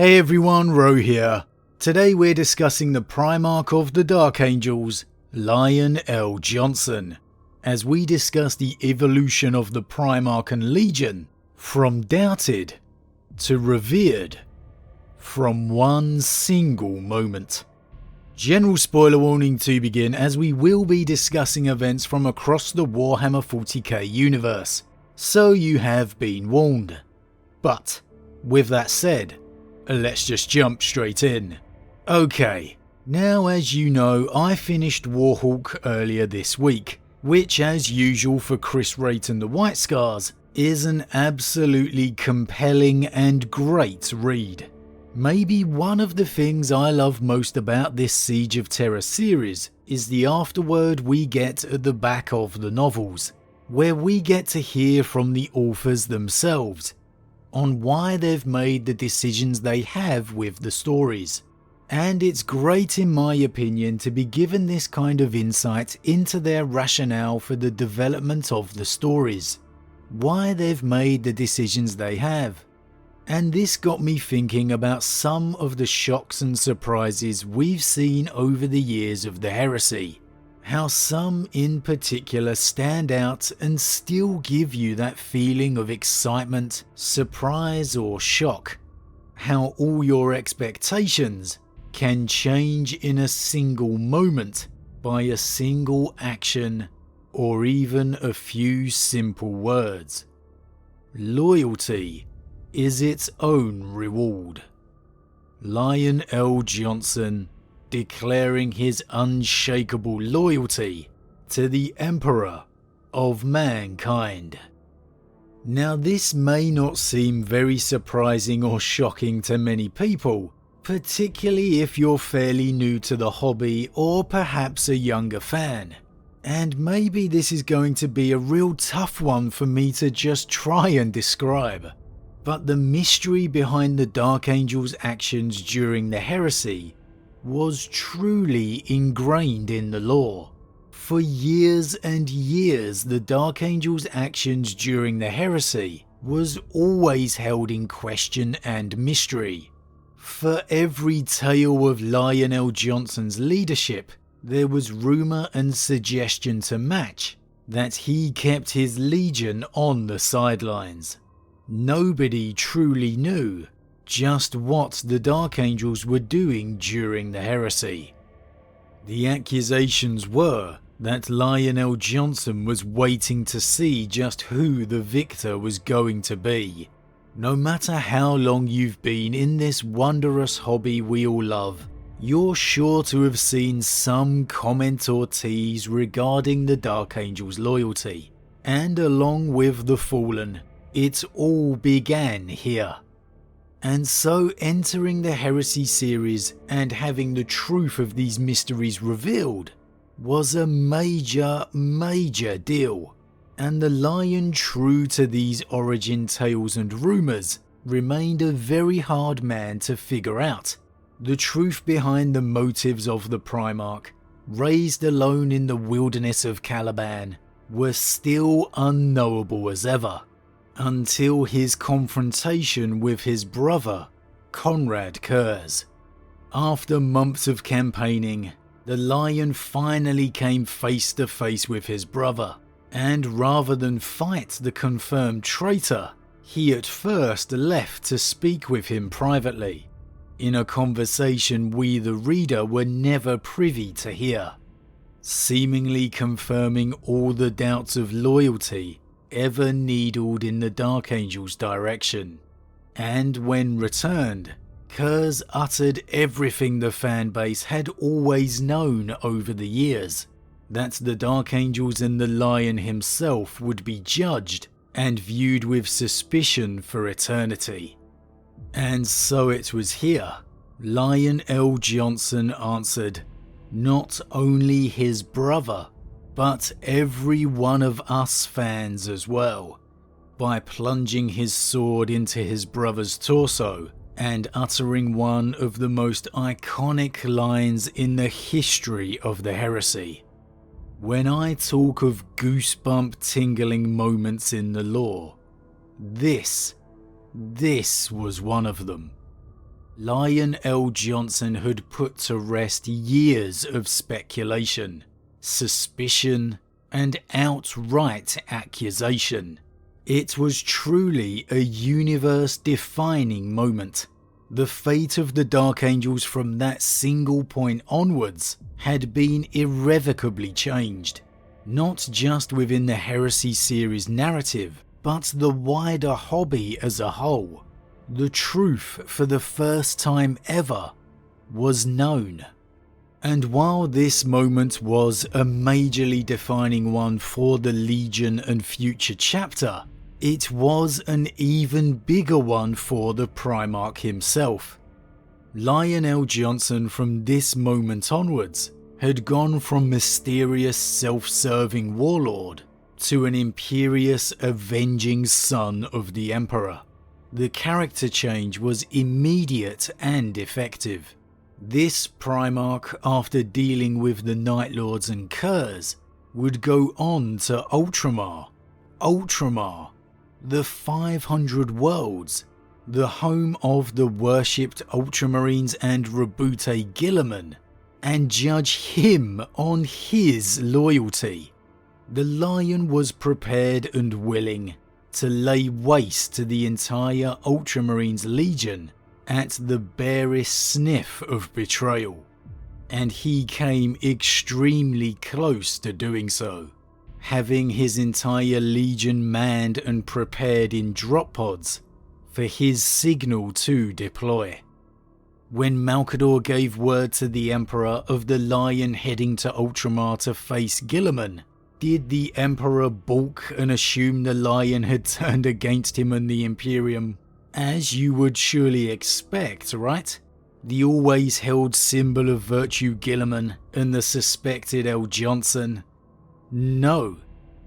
Hey everyone, Rho here. Today we're discussing the Primarch of the Dark Angels, Lion L. Johnson, as we discuss the evolution of the Primarch and Legion, from doubted to revered, from one single moment. General spoiler warning to begin, as we will be discussing events from across the Warhammer 40k universe, so you have been warned. But, with that said, let's just jump straight in. Okay, now as you know, I finished Warhawk earlier this week, which as usual for Chris Wright and the White Scars, is an absolutely compelling and great read. Maybe one of the things I love most about this Siege of Terror series is the afterword we get at the back of the novels, where we get to hear from the authors themselves on why they've made the decisions they have with the stories. And it's great in my opinion to be given this kind of insight into their rationale for the development of the stories, why they've made the decisions they have. And this got me thinking about some of the shocks and surprises we've seen over the years of the Heresy. How some in particular stand out and still give you that feeling of excitement, surprise or shock. How all your expectations can change in a single moment by a single action or even a few simple words. Loyalty is its own reward. Lion L. Johnson declaring his unshakable loyalty to the Emperor of Mankind. Now this may not seem very surprising or shocking to many people, particularly if you're fairly new to the hobby or perhaps a younger fan. And maybe this is going to be a real tough one for me to just try and describe. But the mystery behind the Dark Angels' actions during the Heresy was truly ingrained in the lore. For years and years, the Dark Angels' actions during the Heresy was always held in question and mystery. For every tale of Lion L. Johnson's leadership, there was rumour and suggestion to match that he kept his legion on the sidelines. Nobody truly knew just what the Dark Angels were doing during the Heresy. The accusations were that Lion L. Johnson was waiting to see just who the victor was going to be. No matter how long you've been in this wondrous hobby we all love, you're sure to have seen some comment or tease regarding the Dark Angels' loyalty. And along with the Fallen, it all began here. And so entering the Heresy series and having the truth of these mysteries revealed was a major deal. And the Lion, true to these origin tales and rumours, remained a very hard man to figure out. The truth behind the motives of the Primarch, raised alone in the wilderness of Caliban, were still unknowable as ever, until his confrontation with his brother, Conrad Kurz. After months of campaigning, the Lion finally came face to face with his brother, and rather than fight the confirmed traitor, he at first left to speak with him privately, in a conversation we the reader were never privy to hear, seemingly confirming all the doubts of loyalty ever needled in the Dark Angels' direction. And when returned, Kurz uttered everything the fanbase had always known over the years, that the Dark Angels and the Lion himself would be judged and viewed with suspicion for eternity. And so it was here, Lion L. Johnson answered, not only his brother, but every one of us fans as well, by plunging his sword into his brother's torso and uttering one of the most iconic lines in the history of the Heresy. When I talk of goosebump tingling moments in the lore, this was one of them. Lion L. Johnson had put to rest years of speculation, suspicion, and outright accusation. It was truly a universe-defining moment. The fate of the Dark Angels from that single point onwards had been irrevocably changed, not just within the Heresy series narrative, but the wider hobby as a whole. The truth, for the first time ever, was known. And while this moment was a majorly defining one for the Legion and future chapter, it was an even bigger one for the Primarch himself. Lion L. Johnson from this moment onwards had gone from mysterious self-serving warlord to an imperious avenging son of the Emperor. The character change was immediate and effective. This Primarch, after dealing with the Night Lords and Curs, would go on to Ultramar, the 500 Worlds, the home of the worshipped Ultramarines and Rabute Guilliman, and judge him on his loyalty. The Lion was prepared and willing to lay waste to the entire Ultramarines Legion at the barest sniff of betrayal, and he came extremely close to doing so, having his entire Legion manned and prepared in drop pods for his signal to deploy. When Malcador gave word to the Emperor of the Lion heading to Ultramar to face Guilliman, did the Emperor balk and assume the Lion had turned against him and the Imperium? As you would surely expect, right? The always held symbol of virtue Guilliman and the suspected L. Johnson? No.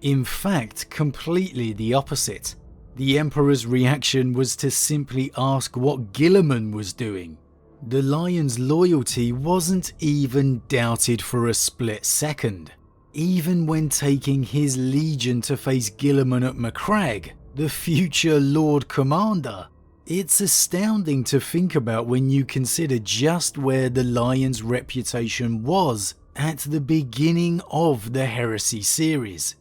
In fact, completely the opposite. The Emperor's reaction was to simply ask what Guilliman was doing. The Lion's loyalty wasn't even doubted for a split second. Even when taking his legion to face Guilliman at Macragge, the future Lord Commander. It's astounding to think about when you consider just where the Lion's reputation was at the beginning of the Heresy series.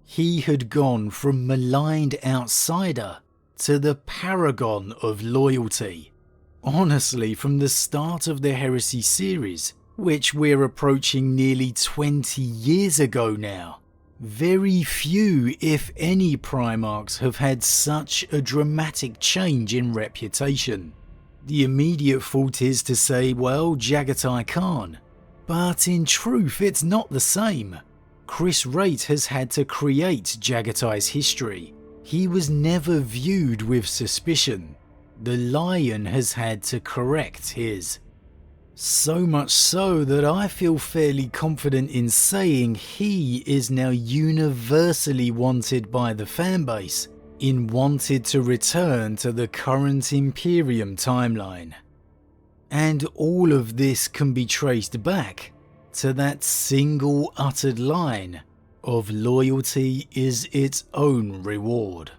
He had gone from maligned outsider to the paragon of loyalty. Honestly, from the start of the Heresy series, which we're approaching nearly 20 years ago now, very few, if any, Primarchs have had such a dramatic change in reputation. The immediate thought is to say, well, Jagatai Khan. But in truth, it's not the same. Chris Wright has had to create Jagatai's history. He was never viewed with suspicion. The Lion has had to correct his. So much so that I feel fairly confident in saying he is now universally wanted by the fanbase, wanted to return to the current Imperium timeline. And all of this can be traced back to that single uttered line of loyalty is its own reward.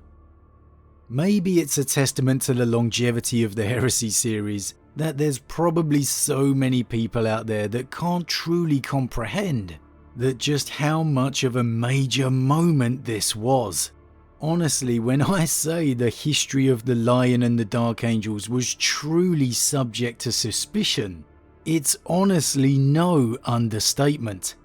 Maybe it's a testament to the longevity of the Heresy series that there's probably so many people out there that can't truly comprehend that just how much of a major moment this was. Honestly, when I say the history of the Lion and the Dark Angels was truly subject to suspicion, it's honestly no understatement.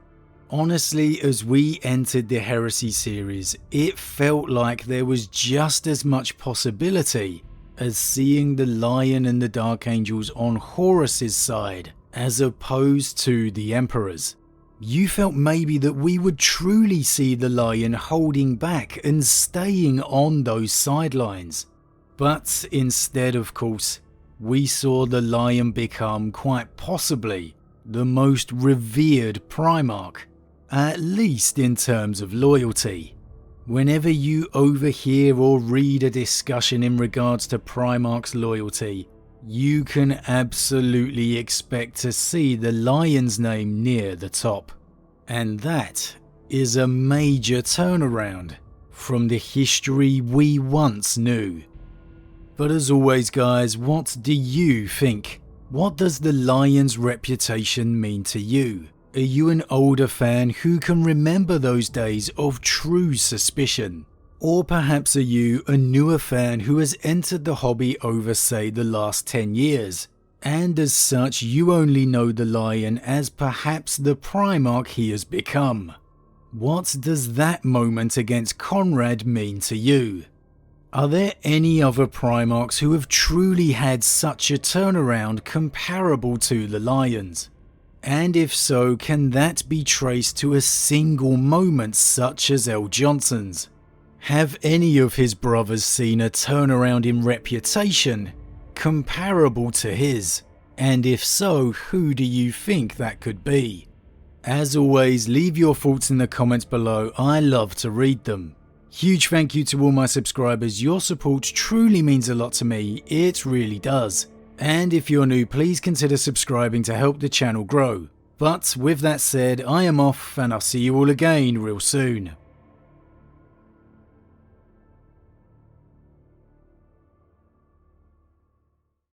Honestly, as we entered the Heresy series, it felt like there was just as much possibility as seeing the Lion and the Dark Angels on Horus's side as opposed to the Emperor's. You felt maybe that we would truly see the Lion holding back and staying on those sidelines. But instead, of course, we saw the Lion become quite possibly the most revered Primarch, at least in terms of loyalty. Whenever you overhear or read a discussion in regards to Primarch's loyalty, you can absolutely expect to see the Lion's name near the top. And that is a major turnaround from the history we once knew. But as always guys, what do you think? What does the Lion's reputation mean to you? Are you an older fan who can remember those days of true suspicion? Or perhaps are you a newer fan who has entered the hobby over say the last 10 years? And as such you only know the Lion as perhaps the Primarch he has become. What does that moment against Conrad mean to you? Are there any other Primarchs who have truly had such a turnaround comparable to the Lion's? And if so, can that be traced to a single moment such as L. Johnson's? Have any of his brothers seen a turnaround in reputation comparable to his? And if so, who do you think that could be? As always, leave your thoughts in the comments below, I love to read them. Huge thank you to all my subscribers, your support truly means a lot to me, it really does. And if you're new, please consider subscribing to help the channel grow. But with that said, I am off and I'll see you all again real soon.